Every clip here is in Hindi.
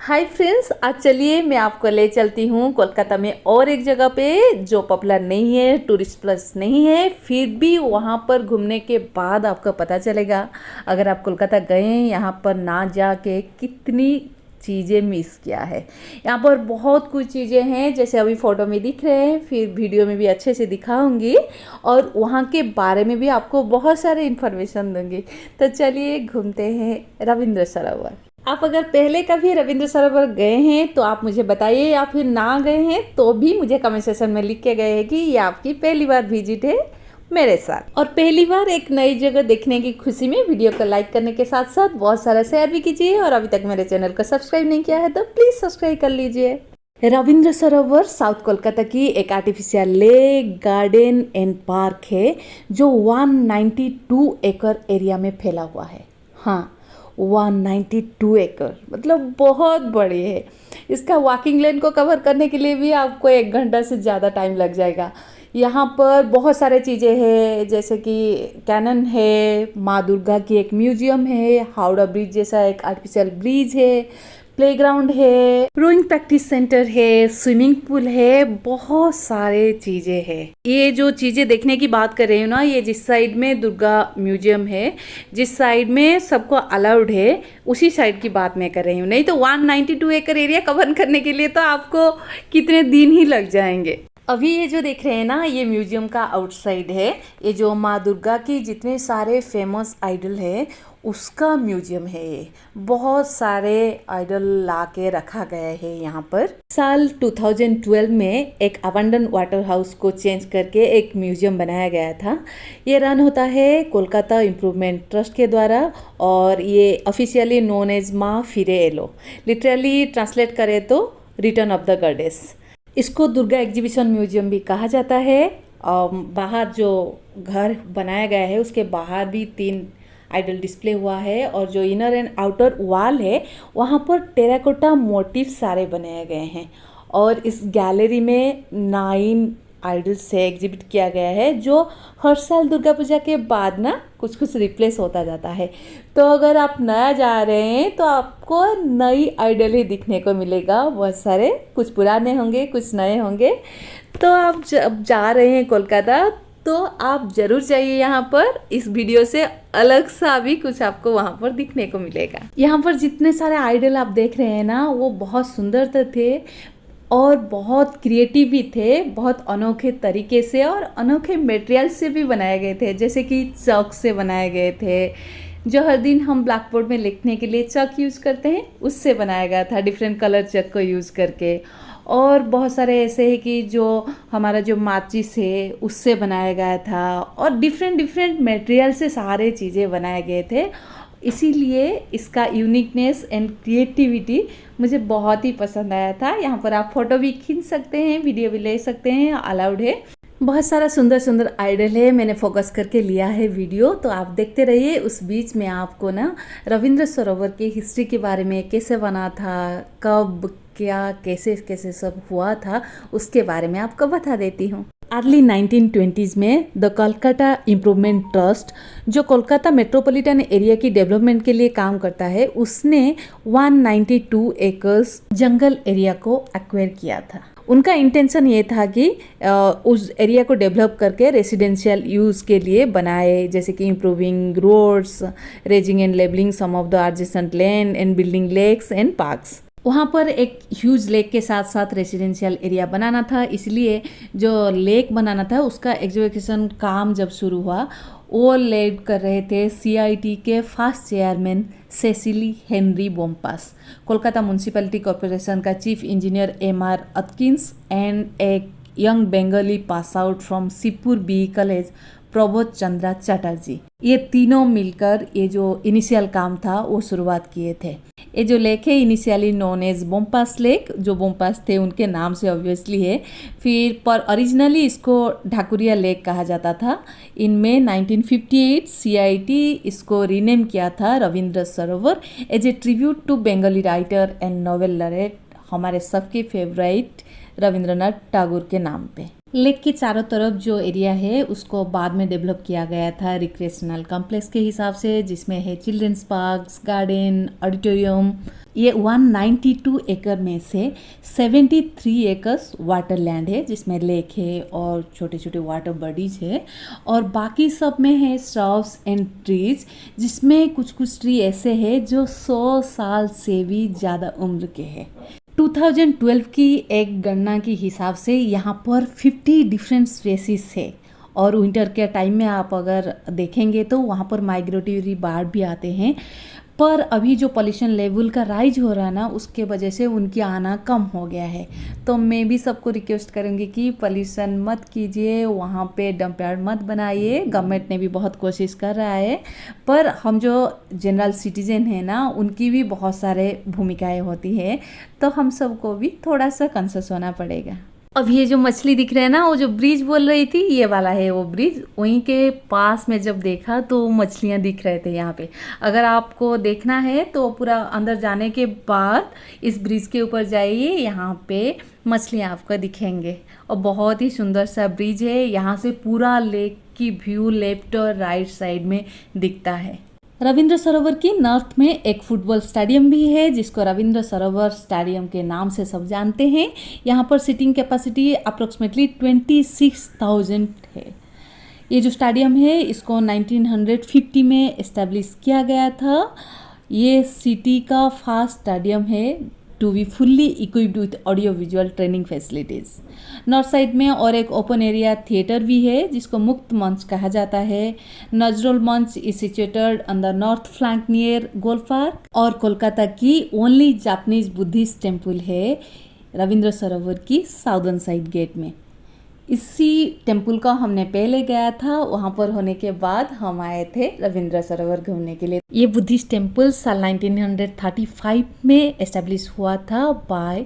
हाय फ्रेंड्स, आज चलिए मैं आपको ले चलती हूँ कोलकाता में और एक जगह पे जो पॉपुलर नहीं है, टूरिस्ट प्लेस नहीं है, फिर भी वहाँ पर घूमने के बाद आपको पता चलेगा अगर आप कोलकाता गए हैं यहाँ पर ना जाके कितनी चीज़ें मिस किया है। यहाँ पर बहुत कुछ चीज़ें हैं जैसे अभी फ़ोटो में दिख रहे हैं, फिर वीडियो में भी अच्छे से दिखाऊंगी और वहाँ के बारे में भी आपको बहुत सारे इन्फॉर्मेशन दूंगी। तो चलिए घूमते हैं रविंद्र सरोवर। आप अगर पहले कभी रविंद्र सरोवर गए हैं तो आप मुझे बताइए, या फिर ना गए हैं तो भी मुझे कमेंट सेक्शन में लिख के गए हैं कि ये आपकी पहली बार विजिट है मेरे साथ। और पहली बार एक नई जगह देखने की खुशी में वीडियो को लाइक करने के साथ साथ बहुत सारा शेयर भी कीजिए, और अभी तक मेरे चैनल को सब्सक्राइब नहीं किया है तो प्लीज़ सब्सक्राइब कर लीजिए। रविंद्र सरोवर साउथ कोलकाता की एक artificial lake, garden and park है जो 192 एकड़ एरिया में फैला हुआ है। हाँ, 192 एकड़ मतलब बहुत बड़ी है। इसका वॉकिंग लेन को कवर करने के लिए भी आपको 1 घंटा से ज़्यादा टाइम लग जाएगा। यहाँ पर बहुत सारे चीज़ें हैं जैसे कि कैनन है, माँ दुर्गा की एक म्यूजियम है, हावड़ा ब्रिज जैसा एक आर्टिफिशियल ब्रिज है, प्लेग्राउंड है, रोइंग प्रैक्टिस सेंटर है, स्विमिंग पूल है, बहुत सारे चीज़ें हैं। ये जो चीज़ें देखने की बात कर रही हूँ ना, ये जिस साइड में दुर्गा म्यूजियम है, जिस साइड में सबको अलाउड है, उसी साइड की बात मैं कर रही हूँ। नहीं तो 192 एकड़ एरिया कवर करने के लिए तो आपको कितने दिन ही लग जाएंगे। अभी ये जो देख रहे हैं ना, ये म्यूजियम का आउटसाइड है। ये जो माँ दुर्गा की जितने सारे फेमस आइडल है उसका म्यूजियम है। ये बहुत सारे आइडल ला के रखा गया है यहाँ पर। साल 2012 में एक अबंडन वाटर हाउस को चेंज करके एक म्यूजियम बनाया गया था। ये रन होता है कोलकाता इम्प्रूवमेंट ट्रस्ट के द्वारा और ये ऑफिशियली नोन एज माँ फिरे एलो। लिटरली ट्रांसलेट करें तो रिटर्न ऑफ द गॉडेस। इसको दुर्गा एग्जीबिशन म्यूजियम भी कहा जाता है। बाहर जो घर बनाया गया है उसके बाहर भी 3 आइडल डिस्प्ले हुआ है, और जो इनर एंड आउटर वॉल है वहाँ पर टेराकोटा मोटिव सारे बनाए गए हैं। और इस गैलरी में 9 आइडल्स से एग्जिबिट किया गया है जो हर साल दुर्गा पूजा के बाद ना कुछ कुछ रिप्लेस होता जाता है। तो अगर आप नया जा रहे हैं तो आपको नई आइडल ही दिखने को मिलेगा। बहुत सारे, कुछ पुराने होंगे, कुछ नए होंगे। तो आप जब जा रहे हैं कोलकाता तो आप ज़रूर जाइए यहाँ पर। इस वीडियो से अलग सा भी कुछ आपको वहाँ पर दिखने को मिलेगा। यहाँ पर जितने सारे आइडल आप देख रहे हैं ना, वो बहुत सुंदर तो थे और बहुत क्रिएटिव भी थे। बहुत अनोखे तरीके से और अनोखे मटेरियल से भी बनाए गए थे, जैसे कि चॉक से बनाए गए थे, जो हर दिन हम ब्लैक बोर्ड में लिखने के लिए चॉक यूज़ करते हैं, उससे बनाया गया था डिफरेंट कलर चॉक को यूज़ करके। और बहुत सारे ऐसे हैं कि जो हमारा जो माचिस है उससे बनाया गया था, और डिफरेंट मटेरियल से सारे चीज़ें बनाए गए थे। इसीलिए इसका यूनिकनेस एंड क्रिएटिविटी मुझे बहुत ही पसंद आया था। यहाँ पर आप फ़ोटो भी खींच सकते हैं, वीडियो भी ले सकते हैं, अलाउड है। बहुत सारा सुंदर सुंदर आइडल है, मैंने फोकस करके लिया है वीडियो, तो आप देखते रहिए। उस बीच में आपको ना रविंद्र सरोवर की हिस्ट्री के बारे में, कैसे बना था, कब, क्या, कैसे कैसे सब हुआ था, उसके बारे में आपको बता देती हूँ। अर्ली 1920s में द कोलकाता इम्प्रूवमेंट ट्रस्ट, जो कोलकाता मेट्रोपॉलिटन एरिया की डेवलपमेंट के लिए काम करता है, उसने 192 एकर्स जंगल एरिया को एक्वायर किया था। उनका इंटेंशन ये था कि उस एरिया को डेवलप करके रेसिडेंशियल यूज़ के लिए बनाए, जैसे कि improving roads, raising and levelling some of the adjacent land and building lakes and parks. वहाँ पर एक ह्यूज लेक के साथ साथ रेसिडेंशियल एरिया बनाना था, इसलिए जो लेक बनाना था उसका एग्जीक्यूशन काम जब शुरू हुआ, वो लीड कर रहे थे CIT के first chairman Cecil Henry Bompas, Kolkata municipality corporation का chief engineer MR Atkins and एक young Bengali pass out from Sibpur BE college Prabodh Chandra Chatterjee. ये तीनों मिलकर ये जो इनिशियल काम था वो शुरुआत किए थे। ये जो लेक है इनिशियली नोन एज बोम्पास लेक, जो बोम्पास थे उनके नाम से ऑब्वियसली है, फिर पर ओरिजिनली इसको ढाकुरिया लेक कहा जाता था। इनमें 1958 CIT इसको रीनेम किया था Rabindra Sarovar as a tribute to Bengali writer and Nobel laureate, हमारे सबके फेवरेट रविंद्रनाथ टैगोर के नाम पे। लेक के चारों तरफ जो एरिया है उसको बाद में डेवलप किया गया था रिक्रिएशनल कॉम्प्लेक्स के हिसाब से, जिसमें है चिल्ड्रंस पार्क्स, गार्डन, ऑडिटोरियम। ये 192 एकड़ में से 73 एकर्स वाटर लैंड है, जिसमें लेक है और छोटे छोटे वाटर बॉडीज है, और बाकी सब में है श्रब्स एंड ट्रीज, जिसमें कुछ कुछ ट्री ऐसे हैं जो 100 साल से भी ज़्यादा उम्र के हैं। 2012 की एक गणना के हिसाब से यहाँ पर 50 डिफरेंट स्पेसीज है, और विंटर के टाइम में आप अगर देखेंगे तो वहाँ पर माइग्रेटरी बर्ड भी आते हैं। पर अभी जो पॉल्यूशन लेवल का राइज हो रहा है ना, उसके वजह से उनकी आना कम हो गया है। तो मैं भी सबको रिक्वेस्ट करूँगी कि पॉल्यूशन मत कीजिए, वहाँ पे डंप यार्ड मत बनाइए। गवर्नमेंट ने भी बहुत कोशिश कर रहा है, पर हम जो जनरल सिटीजन है ना, उनकी भी बहुत सारे भूमिकाएं होती है, तो हम सबको भी थोड़ा सा कॉन्शियस होना पड़ेगा। अब ये जो मछली दिख रहा है ना, वो जो ब्रिज बोल रही थी, ये वाला है वो ब्रिज। वहीं के पास में जब देखा तो मछलियाँ दिख रहे थे यहाँ पे। अगर आपको देखना है तो पूरा अंदर जाने के बाद इस ब्रिज के ऊपर जाइए, यहाँ पे मछलियाँ आपको दिखेंगे। और बहुत ही सुंदर सा ब्रिज है, यहाँ से पूरा लेक की व्यू लेफ्ट और राइट साइड में दिखता है। रविंद्र सरोवर की नॉर्थ में एक फुटबॉल स्टेडियम भी है, जिसको रविंद्र सरोवर स्टेडियम के नाम से सब जानते हैं। यहाँ पर सीटिंग कैपेसिटी अप्रोक्सीमेटली 26,000 है। ये जो स्टेडियम है इसको 1950 में इस्टेब्लिश किया गया था। ये सिटी का फर्स्ट स्टेडियम है to be fully equipped with audio visual training facilities. North side में और एक ओपन एरिया थिएटर भी है, जिसको मुक्त मंच कहा जाता है। नजरुल मंच is situated on the north flank near golf park, और कोलकाता की ओनली जापानीज बुद्धिस्ट टेम्पल है रविंद्र सरोवर की साउदर्न साइड गेट में। इसी टेम्पल का हमने पहले गया था, वहाँ पर होने के बाद हम आए थे रविंद्र सरोवर घूमने के लिए। ये बुद्धिस्ट टेम्पल साल 1935 में एस्टेब्लिश हुआ था बाय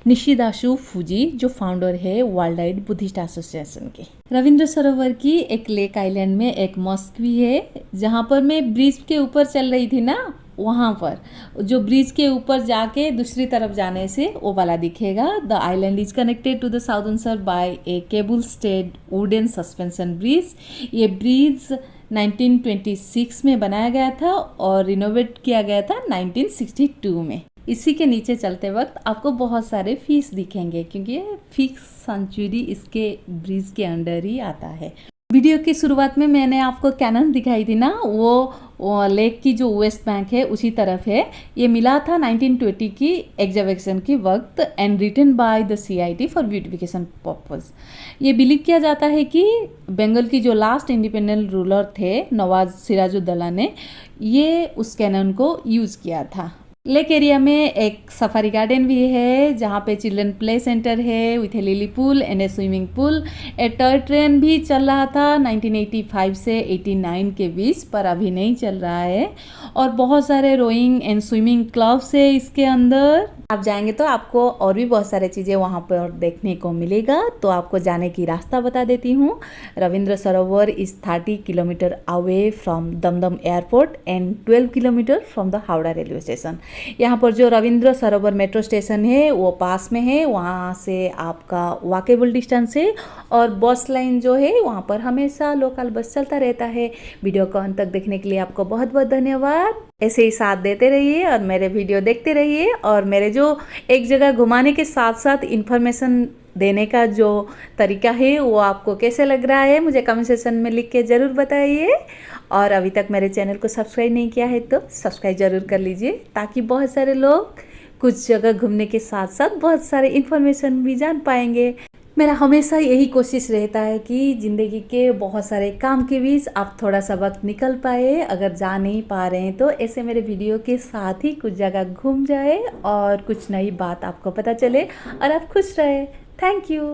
निशिदाशु फूजी, जो फाउंडर है वर्ल्ड वाइड बुद्धिस्ट एसोसिएशन के। रविंद्र सरोवर की एक लेक आइलैंड में एक मॉस्क भी है, जहाँ पर मैं ब्रिज के ऊपर चल रही थी ना, वहाँ पर जो ब्रिज के ऊपर जाके दूसरी तरफ जाने से वो वाला दिखेगा। The island is connected to the southern shore by a cable stayed wooden suspension bridge. ये ब्रिज 1926 में बनाया गया था और रिनोवेट किया गया था 1962 में। इसी के नीचे चलते वक्त आपको बहुत सारे फिश दिखेंगे, क्योंकि ये फिश सेंचुरी इसके ब्रिज के अंडर ही आता है। वीडियो की शुरुआत में मैंने आपको कैनन दिखाई थी ना, वो लेक की जो वेस्ट बैंक है उसी तरफ है। ये मिला था 1920 की एग्जीबिशन के वक्त and written by the CIT for beautification purpose. ये बिलीव किया जाता है कि बंगाल की जो लास्ट इंडिपेंडेंट रूलर थे नवाज सिराजुद्दौला ने ये उस कैनन को यूज़ किया था। लेक एरिया में एक सफारी गार्डन भी है, जहाँ पे चिल्ड्रन प्ले सेंटर है with A lily pool and A swimming pool. A toy train भी चल रहा था 1985 से 89 के बीच, पर अभी नहीं चल रहा है। और बहुत सारे रोइंग एंड स्विमिंग क्लब्स है इसके अंदर। आप जाएंगे तो आपको और भी बहुत सारे चीज़ें वहाँ पर देखने को मिलेगा। तो आपको जाने की रास्ता बता देती हूँ। Rabindra Sarovar is 30 kilometre away from Dumdum airport and 12 kilometre from the Howrah railway station. यहाँ पर जो रविंद्र सरोवर मेट्रो स्टेशन है वो पास में है, वहाँ से आपका वॉकेबल डिस्टेंस है। और बस लाइन जो है वहाँ पर हमेशा लोकल बस चलता रहता है। वीडियो को अंत तक देखने के लिए आपको बहुत बहुत धन्यवाद। ऐसे ही साथ देते रहिए और मेरे वीडियो देखते रहिए। और मेरे जो एक जगह घुमाने के साथ साथ इन्फॉर्मेशन देने का जो तरीका है वो आपको कैसे लग रहा है, मुझे कमेंट सेक्शन में लिख के ज़रूर बताइए। और अभी तक मेरे चैनल को सब्सक्राइब नहीं किया है तो सब्सक्राइब ज़रूर कर लीजिए, ताकि बहुत सारे लोग कुछ जगह घूमने के साथ साथ बहुत सारे इन्फॉर्मेशन भी जान पाएंगे। मेरा हमेशा यही कोशिश रहता है कि ज़िंदगी के बहुत सारे काम के बीच आप थोड़ा सा वक्त निकल पाए। अगर जा नहीं पा रहे हैं तो ऐसे मेरे वीडियो के साथ ही कुछ जगह घूम जाए और कुछ नई बात आपको पता चले और आप खुश रहे। Thank you.